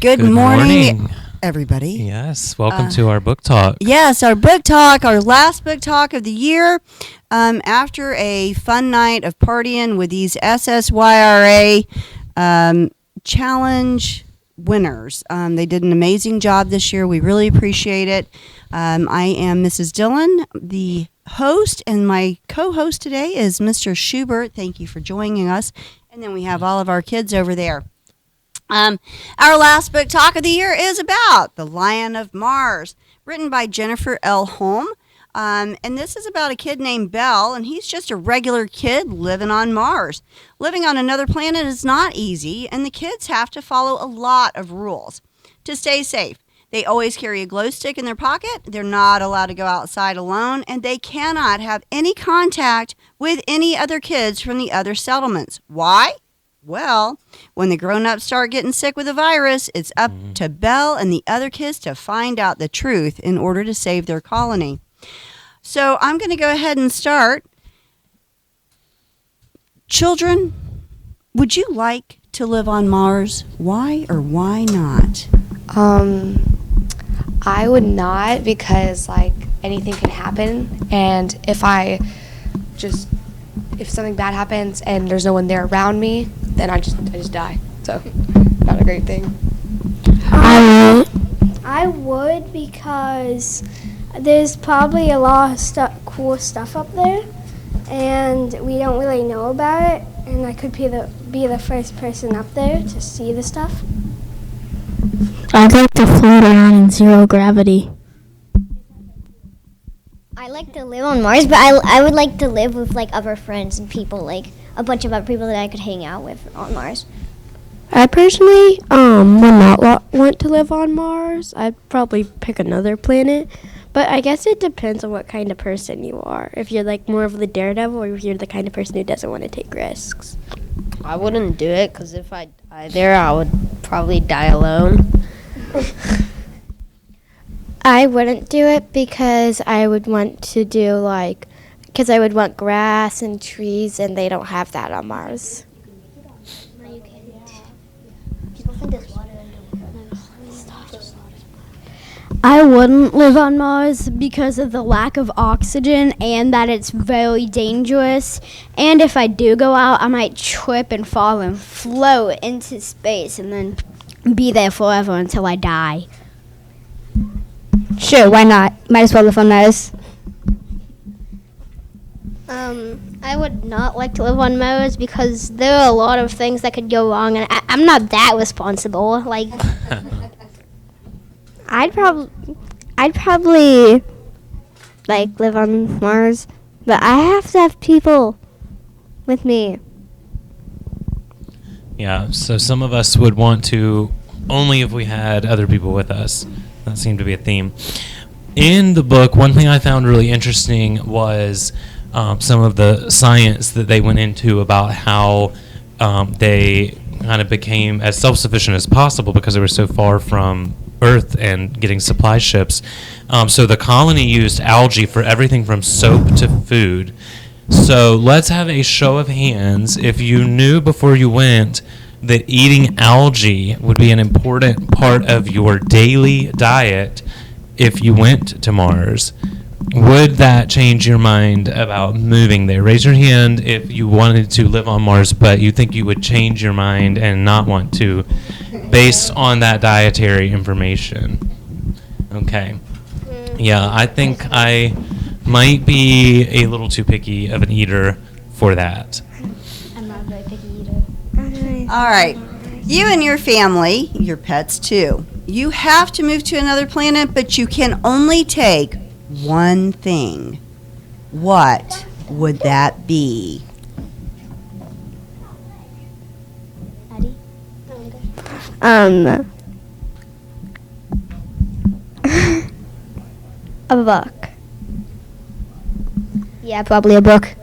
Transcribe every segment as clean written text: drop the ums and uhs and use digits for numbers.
Good morning, everybody. Yes, welcome to our book talk. Yes, our book talk, our last book talk of the year. After a fun night of partying with these SSYRA challenge winners. They did an amazing job this year. We really appreciate it. I am Mrs. Dillon, the host, and my co-host today is Mr. Schubert. Thank you for joining us. And then we have all of our kids over there. Our last book talk of the year is about The Lion of Mars, written by Jennifer L. Holm. And this is about a kid named Bell, and he's just a regular kid living on Mars. Living on another planet is not easy, and the kids have to follow a lot of rules to stay safe. They always carry a glow stick in their pocket. They're not allowed to go outside alone, and they cannot have any contact with any other kids from the other settlements. Why? Well, when the grown-ups start getting sick with the virus, it's up to Belle and the other kids to find out the truth in order to save their colony. So I'm going to go ahead and start. Children, would you like to live on Mars? Why or why not? I would not, because anything can happen, and if something bad happens and there's no one there around me, then I just die. So, not a great thing. I would, because there's probably a lot of cool stuff up there, and we don't really know about it, and I could be the first person up there to see the stuff. I'd like to float around in zero gravity. I like to live on Mars, but I would like to live with other friends and people, a bunch of other people that I could hang out with on Mars. I personally would not want to live on Mars. I'd probably pick another planet, but I guess it depends on what kind of person you are. If you're more of the daredevil, or if you're the kind of person who doesn't want to take risks. I wouldn't do it, because if I die there, I would probably die alone. I wouldn't do it because I would want to do because I would want grass and trees, and they don't have that on Mars. No, you can't. People think there's water I wouldn't live on Mars because of the lack of oxygen and that it's very dangerous. And if I do go out, I might trip and fall and float into space and then be there forever until I die. Sure, why not? Might as well live on Mars. I would not like to live on Mars because there are a lot of things that could go wrong, and I'm not that responsible. I'd probably live on Mars, but I have to have people with me. Yeah, so some of us would want to only if we had other people with us. That seemed to be a theme. In the book, one thing I found really interesting was some of the science that they went into about how they kind of became as self-sufficient as possible because they were so far from Earth and getting supply ships. So the colony used algae for everything from soap to food. So let's have a show of hands if you knew before you went that eating algae would be an important part of your daily diet if you went to Mars. Would that change your mind about moving there? Raise your hand if you wanted to live on Mars, but you think you would change your mind and not want to based on that dietary information. Okay. Yeah, I think I might be a little too picky of an eater for that. I'm not a very picky eater. All right. You and your family, your pets too, you have to move to another planet, but you can only take one thing. What would that be? Eddie? A book. Yeah, probably a book.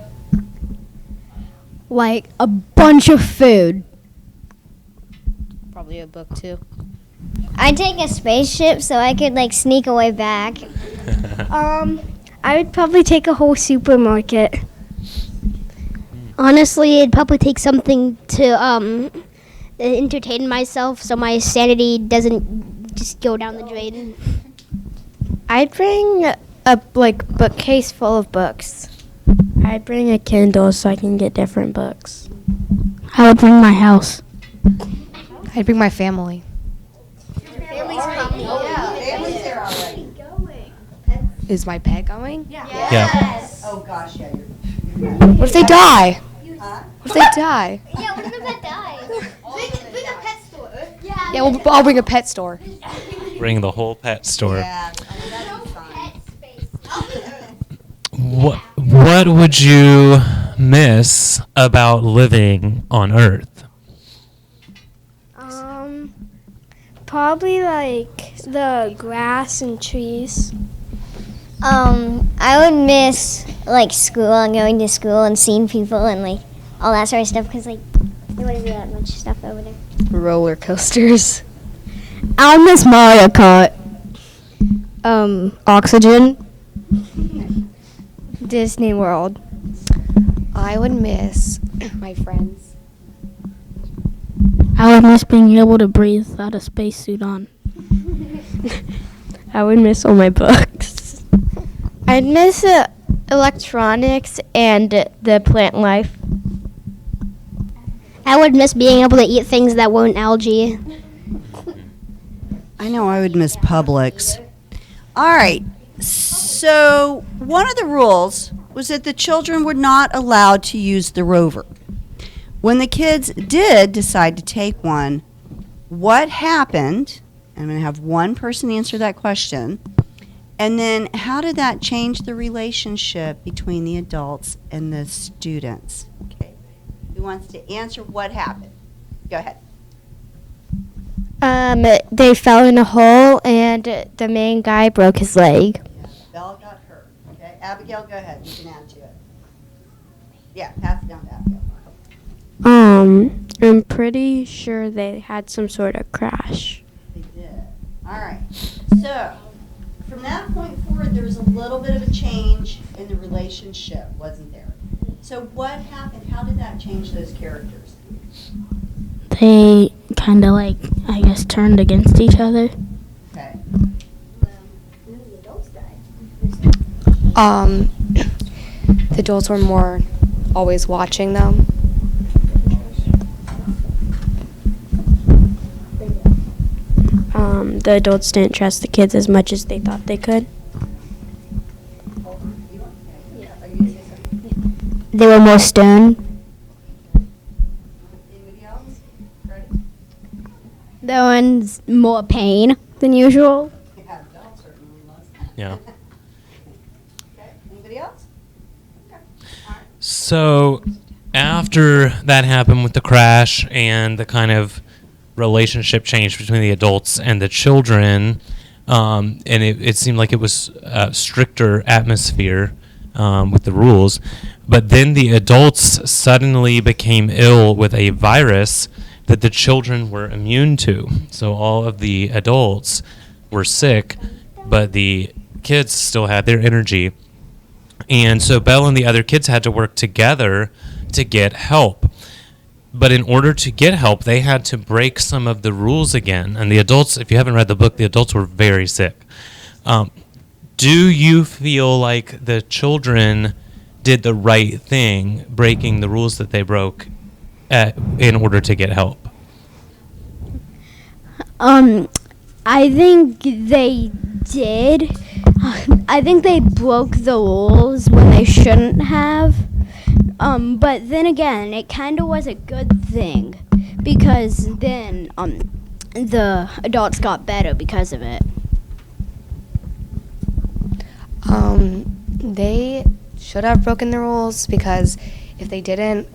A bunch of food. Probably a book, too. I'd take a spaceship so I could sneak away back. I would probably take a whole supermarket. Honestly, it'd probably take something to entertain myself so my sanity doesn't just go down the drain. I'd bring a bookcase full of books. I'd bring a Kindle so I can get different books. I would bring my house. I'd bring my family. Is my pet going? Yeah. Oh gosh, yeah. What if they die? What if they die? Yeah, what if the pet dies? Bring a pet store. Yeah, well, I'll bring a pet store. Bring the whole pet store. Yeah, I mean, that'd be fun. What would you miss about living on Earth? Probably like the grass and trees. I would miss like school and going to school and seeing people and like all that sort of stuff because like there wouldn't be that much stuff over there. Roller coasters. I'll miss Mario Kart. Oxygen. Disney World. I would miss my friends. I would miss being able to breathe without a spacesuit on. I would miss all my books. I'd miss electronics and the plant life. I would miss being able to eat things that weren't algae. I know I would miss Publix. All right. So one of the rules was that the children were not allowed to use the rover. When the kids did decide to take one, what happened? I'm going to have one person answer that question. And then how did that change the relationship between the adults and the students? Okay. Who wants to answer what happened? Go ahead. They fell in a hole and the main guy broke his leg. Yeah, Belle got hurt. Okay. Abigail, go ahead. You can add to it. Yeah, pass it down to Abigail. I'm pretty sure they had some sort of crash. They did. All right. So, from that point forward, there was a little bit of a change in the relationship, wasn't there? So, what happened? How did that change those characters? They kind of like, I guess, turned against each other. Okay. The adults were more always watching them. The adults didn't trust the kids as much as they thought they could. They were more stern. Anybody else? Ready? There was more pain than usual. Yeah, Belle certainly was. Yeah. Okay. Anybody else? Okay. All right. So after that happened with the crash and the kind of relationship change between the adults and the children, and it seemed like it was a stricter atmosphere with the rules, but then the adults suddenly became ill with a virus that the children were immune to. So all of the adults were sick, but the kids still had their energy. And so Belle and the other kids had to work together to get help. But in order to get help, they had to break some of the rules again. And the adults, if you haven't read the book, the adults were very sick. Do you feel like the children did the right thing, breaking the rules that they broke in order to get help? I think they did. I think they broke the rules when they shouldn't have. But then again, it kind of was a good thing because then the adults got better because of it. They should have broken the rules because if they didn't,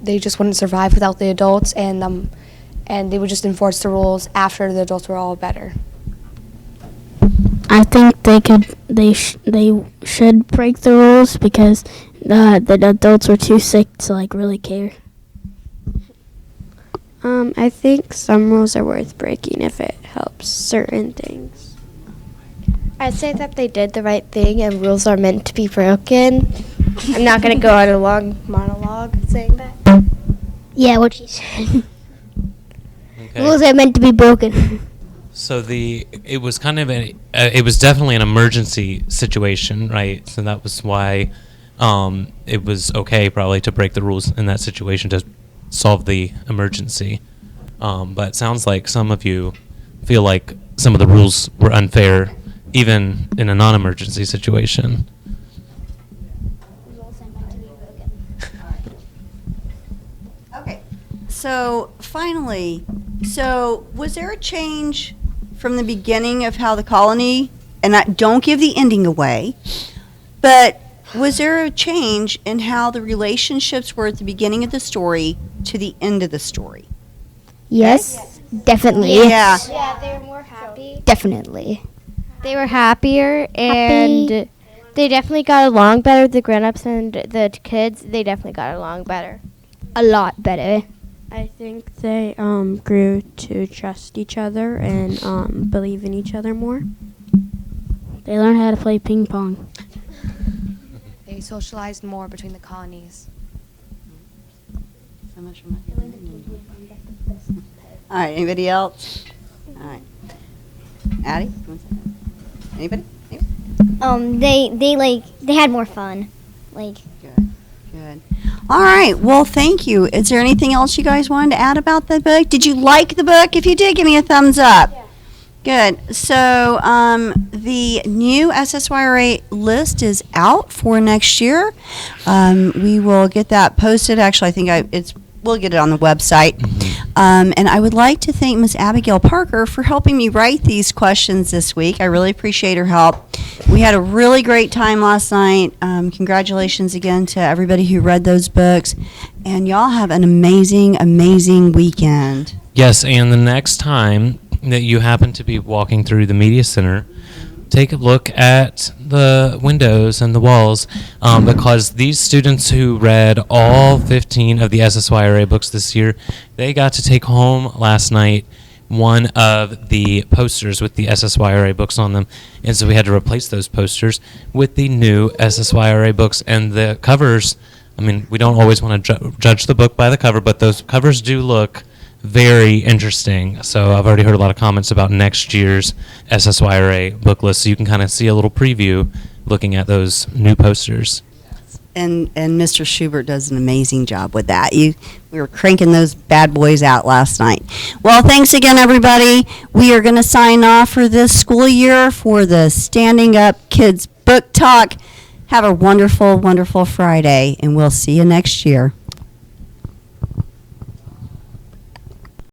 they just wouldn't survive without the adults, and they would just enforce the rules after the adults were all better. I think they should break the rules because the adults were too sick to like really care. I think some rules are worth breaking if it helps certain things. I'd say that they did the right thing and rules are meant to be broken. I'm not going to go on a long monologue saying that. Yeah, what she said. Okay. Rules are meant to be broken. So it was kind of it was definitely an emergency situation, right? So that was why it was okay probably to break the rules in that situation to solve the emergency. But it sounds like some of you feel like some of the rules were unfair, even in a non-emergency situation. Okay. So finally, was there a change from the beginning of how the colony, and don't give the ending away, but was there a change in how the relationships were at the beginning of the story to the end of the story? Yes, definitely. Yeah. Yeah, they were more happy. Definitely. They were happier, and they definitely got along better. The grown-ups and the kids, they definitely got along better. A lot better. I think they grew to trust each other and believe in each other more. They learned how to play ping pong. They socialized more between the colonies. All right, anybody else? All right. Addie? You want to say that? Anybody? They had more fun. Like, Good. All right. Well, thank you. Is there anything else you guys wanted to add about the book? Did you like the book? If you did, give me a thumbs up. Yeah. Good. So the new SSYRA list is out for next year. We will get that posted. Actually, I think we'll get it on the website. And I would like to thank Miss Abigail Parker for helping me write these questions this week. I really appreciate her help. We had a really great time last night. Congratulations again to everybody who read those books. And y'all have an amazing, amazing weekend. Yes, and the next time that you happen to be walking through the media center, take a look at the windows and the walls, because these students who read all 15 of the SSYRA books this year, they got to take home last night one of the posters with the SSYRA books on them. And so we had to replace those posters with the new SSYRA books. And the covers, I mean, we don't always want to judge the book by the cover, but those covers do look very interesting. So I've already heard a lot of comments about next year's SSYRA book list. So you can kind of see a little preview looking at those new posters. And Mr. Schubert does an amazing job with that. We were cranking those bad boys out last night. Well, thanks again, everybody. We are going to sign off for this school year for the Standing Up Kids Book Talk. Have a wonderful, wonderful Friday, and we'll see you next year.